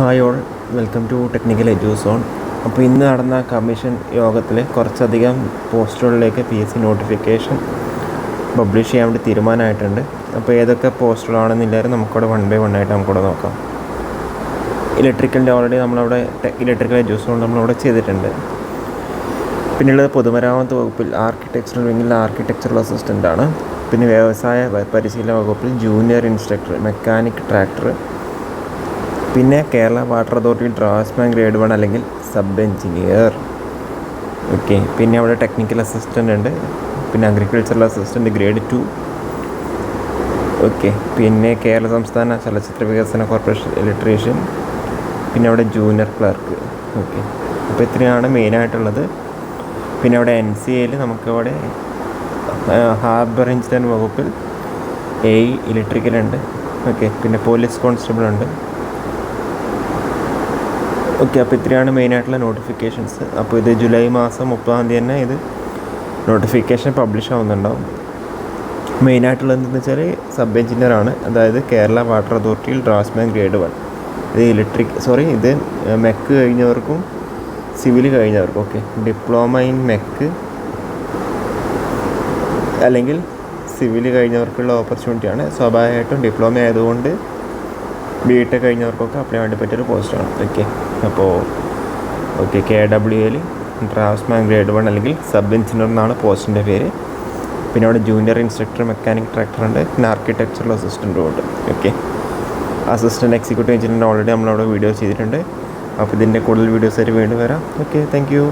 Hi all, welcome to Technical Eduzone. അപ്പോൾ ഇന്ന് നടന്ന കമ്മീഷൻ യോഗത്തിൽ കുറച്ചധികം പോസ്റ്റുകളിലേക്ക് PSC നോട്ടിഫിക്കേഷൻ പബ്ലിഷ് ചെയ്യാൻ വേണ്ടി തീരുമാനമായിട്ടുണ്ട്. അപ്പോൾ ഏതൊക്കെ പോസ്റ്റുകളാണെന്നില്ലാരും നമുക്കവിടെ 1 by 1 ആയിട്ട് നമുക്കവിടെ നോക്കാം. ഇലക്ട്രിക്കലിൻ്റെ ഓൾറെഡി നമ്മളവിടെ ഇലക്ട്രിക്കൽ എഡ്യൂസോൺ നമ്മളവിടെ ചെയ്തിട്ടുണ്ട്. പിന്നെയുള്ളത് പൊതുമരാമത്ത് വകുപ്പിൽ ആർക്കിടെക്ചറൽ വിങ്ങിൽ ആർക്കിടെക്ചറൽ അസിസ്റ്റൻ്റാണ്. പിന്നെ വ്യവസായ പരിശീലന വകുപ്പിൽ ജൂനിയർ ഇൻസ്ട്രക്ടർ മെക്കാനിക് ട്രാക്ടർ. പിന്നെ കേരള വാട്ടർ അതോറിറ്റിയിൽ ഡ്രാഫ്റ്റ്സ്മാൻ ഗ്രേഡ് 1 അല്ലെങ്കിൽ സബ് എഞ്ചിനീയർ. ഓക്കെ, പിന്നെ അവിടെ ടെക്നിക്കൽ അസിസ്റ്റൻ്റ് ഉണ്ട്. പിന്നെ അഗ്രികൾച്ചറൽ അസിസ്റ്റൻ്റ് ഗ്രേഡ് 2. ഓക്കെ, പിന്നെ കേരള സംസ്ഥാന ചലച്ചിത്ര വികസന കോർപ്പറേഷൻ ഇലക്ട്രീഷ്യൻ. പിന്നെ അവിടെ ജൂനിയർ ക്ലർക്ക്. ഓക്കെ, അപ്പോൾ ഇത്രയാണ് മെയിനായിട്ടുള്ളത്. പിന്നെ അവിടെ NCAയിൽ നമുക്കവിടെ ഹാർബർ എഞ്ചിനീയർ വകുപ്പിൽ ഇലക്ട്രിക്കലുണ്ട്. ഓക്കെ, പിന്നെ പോലീസ് കോൺസ്റ്റബിൾ ഉണ്ട്. ഓക്കെ, അപ്പോൾ ഇത്രയാണ് മെയിനായിട്ടുള്ള നോട്ടിഫിക്കേഷൻസ്. അപ്പോൾ ഇത് ജൂലൈ മാസം 30-ാം തീയതി തന്നെ ഇത് നോട്ടിഫിക്കേഷൻ പബ്ലിഷ് ആവുന്നുണ്ടാവും. മെയിനായിട്ടുള്ളത് എന്താണെന്ന് വെച്ചാൽ സബ് എഞ്ചിനീയറാണ്, അതായത് കേരള വാട്ടർ അതോറിറ്റിയിൽ ഡ്രാഫ്റ്റ്സ്മാൻ ഗ്രേഡ് 1. ഇത് മെക്ക് കഴിഞ്ഞവർക്കും സിവിൽ കഴിഞ്ഞവർക്കും. ഓക്കെ, ഡിപ്ലോമ ഇൻ മെക്ക് അല്ലെങ്കിൽ സിവിൽ കഴിഞ്ഞവർക്കുള്ള ഓപ്പർച്യൂണിറ്റിയാണ്. സ്വാഭാവികമായിട്ടും ഡിപ്ലോമ ആയതുകൊണ്ട് BTech കഴിഞ്ഞവർക്കൊക്കെ അപ്ലൈ വേണ്ടി പറ്റിയൊരു പോസ്റ്റാണ്. ഓക്കെ, KWAയിൽ ഡ്രാഫ്റ്റ്സ്മാൻ ഗ്രേഡ് 1 അല്ലെങ്കിൽ സബ് എഞ്ചിനീയർ എന്നാണ് പോസ്റ്റിൻ്റെ പേര്. പിന്നെ അവിടെ ജൂനിയർ ഇൻസ്ട്രക്ടർ മെക്കാനിക് ട്രാക്ടർ ഉണ്ട്. പിന്നെ ആർക്കിടെക്ചറൽ അസിസ്റ്റൻറ്റും ഉണ്ട്. Okay, assistant executive engineer already നമ്മളവിടെ വീഡിയോ ചെയ്തിട്ടുണ്ട്. അപ്പോൾ ഇതിൻ്റെ കൂടുതൽ വീഡിയോസ് ആയിട്ട് വീണ്ടും വരാം. Okay, thank you.